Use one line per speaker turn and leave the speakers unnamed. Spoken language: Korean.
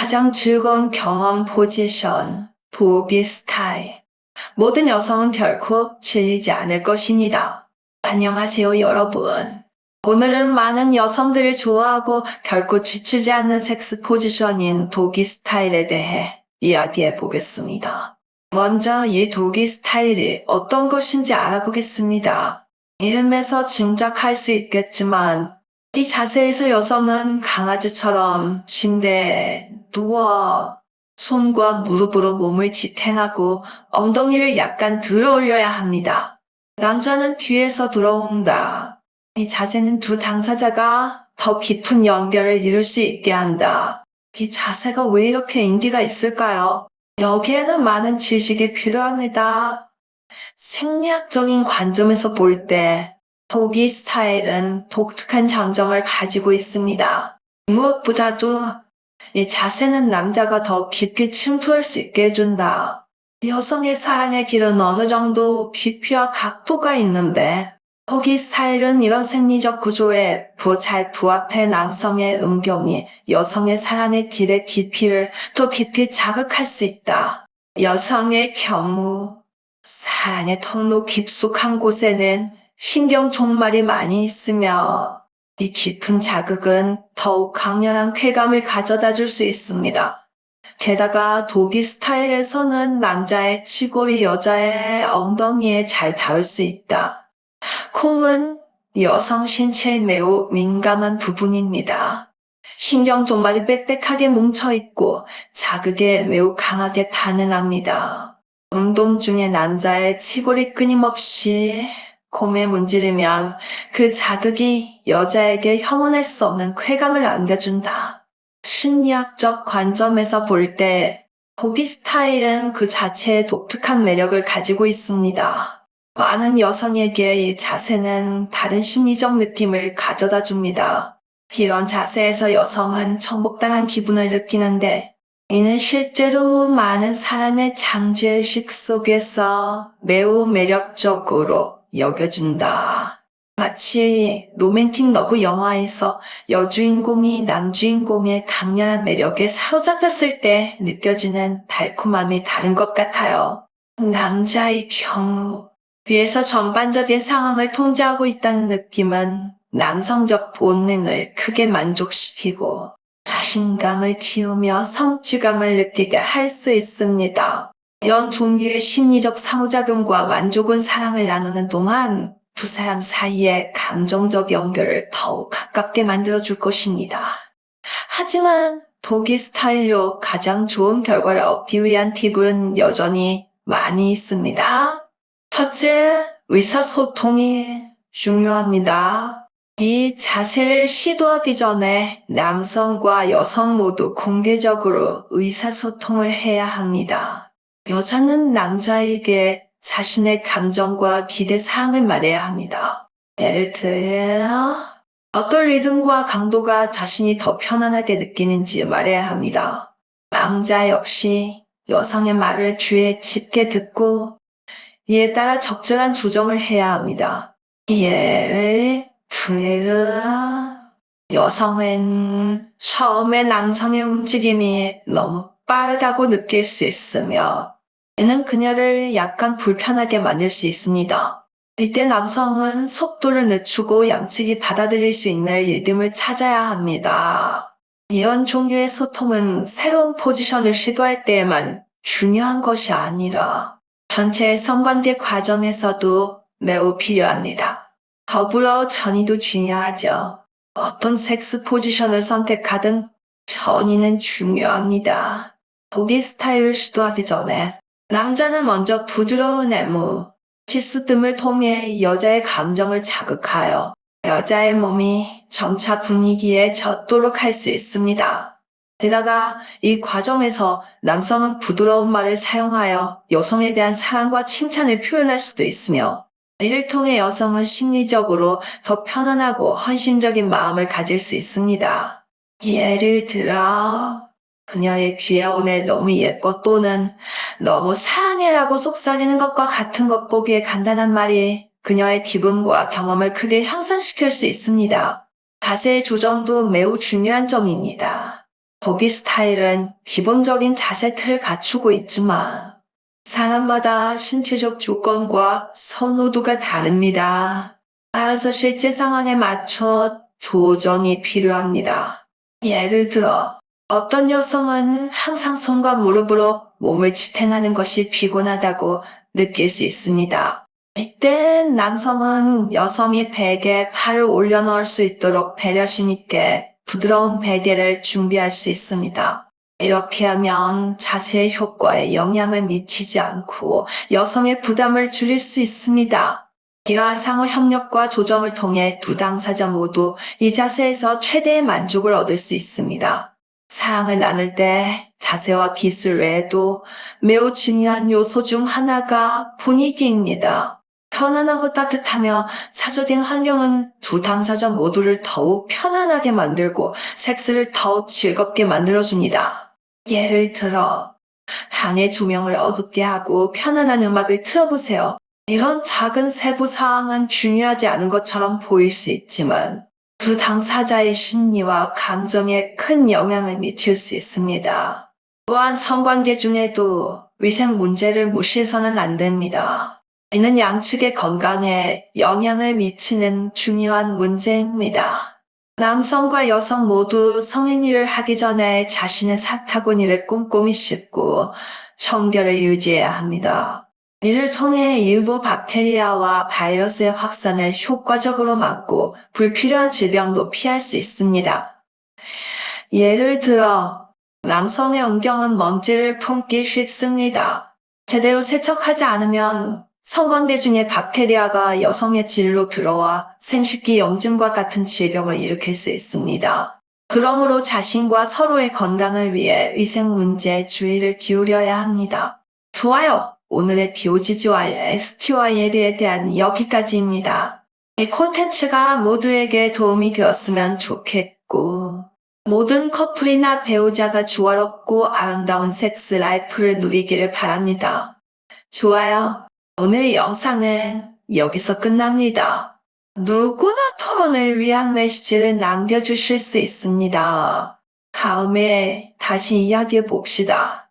가장 즐거운 경험 포지션, 보기 스타일. 모든 여성은 결코 질리지 않을 것입니다. 안녕하세요, 여러분. 오늘은 많은 여성들이 좋아하고 결코 지치지 않는 섹스 포지션인 도기 스타일에 대해 이야기해 보겠습니다. 먼저 이 도기 스타일이 어떤 것인지 알아보겠습니다. 이름에서 짐작할 수 있겠지만 이 자세에서 여성은 강아지처럼 침대에 누워 손과 무릎으로 몸을 지탱하고 엉덩이를 약간 들어 올려야 합니다. 남자는 뒤에서 들어온다. 이 자세는 두 당사자가 더 깊은 연결을 이룰 수 있게 한다. 이 자세가 왜 이렇게 인기가 있을까요? 여기에는 많은 지식이 필요합니다. 생리학적인 관점에서 볼 때 도기 스타일은 독특한 장점을 가지고 있습니다. 무엇보다도 이 자세는 남자가 더 깊이 침투할 수 있게 해준다. 여성의 사랑의 길은 어느 정도 깊이와 각도가 있는데 도기 스타일은 이런 생리적 구조에 잘 부합해 남성의 음경이 여성의 사랑의 길의 깊이를 더 깊이 자극할 수 있다. 여성의 경우 사랑의 통로 깊숙한 곳에는 신경 종말이 많이 있으며 이 깊은 자극은 더욱 강렬한 쾌감을 가져다 줄 수 있습니다. 게다가 도기 스타일에서는 남자의 치골이 여자의 엉덩이에 잘 닿을 수 있다. 콩은 여성 신체의 매우 민감한 부분입니다. 신경 종말이 빽빽하게 뭉쳐있고 자극에 매우 강하게 반응합니다. 운동 중에 남자의 치골이 끊임없이 곰에 문지르면 그 자극이 여자에게 혐오할 수 없는 쾌감을 안겨준다. 심리학적 관점에서 볼 때 도기 스타일은 그 자체의 독특한 매력을 가지고 있습니다. 많은 여성에게 이 자세는 다른 심리적 느낌을 가져다 줍니다. 이런 자세에서 여성은 정복당한 기분을 느끼는데 이는 실제로 많은 사람의 잠재의식 속에서 매우 매력적으로 여겨준다. 마치 로맨틱 러브 영화에서 여주인공이 남주인공의 강렬한 매력에 사로잡혔을 때 느껴지는 달콤함이 다른 것 같아요. 남자의 경우 위에서 전반적인 상황을 통제하고 있다는 느낌은 남성적 본능을 크게 만족시키고 자신감을 키우며 성취감을 느끼게 할 수 있습니다. 이런 종류의 심리적 상호작용과 만족은 사랑을 나누는 동안 두 사람 사이의 감정적 연결을 더욱 가깝게 만들어줄 것입니다. 하지만 도기 스타일로 가장 좋은 결과를 얻기 위한 팁은 여전히 많이 있습니다. 첫째, 의사소통이 중요합니다. 이 자세를 시도하기 전에 남성과 여성 모두 공개적으로 의사소통을 해야 합니다. 여자는 남자에게 자신의 감정과 기대사항을 말해야 합니다. 예를 들어, 어떤 리듬과 강도가 자신이 더 편안하게 느끼는지 말해야 합니다. 남자 역시 여성의 말을 귀에 깊게 듣고 이에 따라 적절한 조정을 해야 합니다. 예를 들어, 여성은 처음에 남성의 움직임이 너무 빠르다고 느낄 수 있으며 이는 그녀를 약간 불편하게 만들 수 있습니다. 이때 남성은 속도를 늦추고 양측이 받아들일 수 있는 리듬을 찾아야 합니다. 이런 종류의 소통은 새로운 포지션을 시도할 때에만 중요한 것이 아니라 전체 성관계 과정에서도 매우 필요합니다. 더불어 전이도 중요하죠. 어떤 섹스 포지션을 선택하든 전이는 중요합니다. 도기 스타일을 시도하기 전에 남자는 먼저 부드러운 애무, 키스 등을 통해 여자의 감정을 자극하여 여자의 몸이 점차 분위기에 젖도록 할 수 있습니다. 게다가 이 과정에서 남성은 부드러운 말을 사용하여 여성에 대한 사랑과 칭찬을 표현할 수도 있으며 이를 통해 여성은 심리적으로 더 편안하고 헌신적인 마음을 가질 수 있습니다. 예를 들어 그녀의 귀에 오늘 너무 예뻐 또는 너무 사랑해라고 속삭이는 것과 같은 것 보기에 간단한 말이 그녀의 기분과 경험을 크게 향상시킬 수 있습니다. 자세의 조정도 매우 중요한 점입니다. 보기 스타일은 기본적인 자세 틀을 갖추고 있지만 사람마다 신체적 조건과 선호도가 다릅니다. 따라서 실제 상황에 맞춰 조정이 필요합니다. 예를 들어 어떤 여성은 항상 손과 무릎으로 몸을 지탱하는 것이 피곤하다고 느낄 수 있습니다. 이때 남성은 여성이 베개에 팔을 올려놓을 수 있도록 배려심 있게 부드러운 베개를 준비할 수 있습니다. 이렇게 하면 자세의 효과에 영향을 미치지 않고 여성의 부담을 줄일 수 있습니다. 이러한 상호 협력과 조정을 통해 두 당사자 모두 이 자세에서 최대의 만족을 얻을 수 있습니다. 사항을 나눌 때 자세와 기술 외에도 매우 중요한 요소 중 하나가 분위기입니다. 편안하고 따뜻하며 사조된 환경은 두 당사자 모두를 더욱 편안하게 만들고 섹스를 더욱 즐겁게 만들어줍니다. 예를 들어 방의 조명을 어둡게 하고 편안한 음악을 틀어보세요. 이런 작은 세부 사항은 중요하지 않은 것처럼 보일 수 있지만 두 당사자의 심리와 감정에 큰 영향을 미칠 수 있습니다. 또한 성관계 중에도 위생 문제를 무시해서는 안 됩니다. 이는 양측의 건강에 영향을 미치는 중요한 문제입니다. 남성과 여성 모두 성행위를 하기 전에 자신의 사타구니를 꼼꼼히 씻고 청결을 유지해야 합니다. 이를 통해 일부 박테리아와 바이러스의 확산을 효과적으로 막고 불필요한 질병도 피할 수 있습니다. 예를 들어 남성의 안경은 먼지를 품기 쉽습니다. 제대로 세척하지 않으면 성관계 중에 박테리아가 여성의 질로 들어와 생식기 염증과 같은 질병을 일으킬 수 있습니다. 그러므로 자신과 서로의 건강을 위해 위생 문제에 주의를 기울여야 합니다. 좋아요. 오늘의 POGG와 STYL에 대한 여기까지입니다. 이 콘텐츠가 모두에게 도움이 되었으면 좋겠고 모든 커플이나 배우자가 조화롭고 아름다운 섹스 라이프를 누리기를 바랍니다. 좋아요. 오늘 영상은 여기서 끝납니다. 누구나 토론을 위한 메시지를 남겨주실 수 있습니다. 다음에 다시 이야기해 봅시다.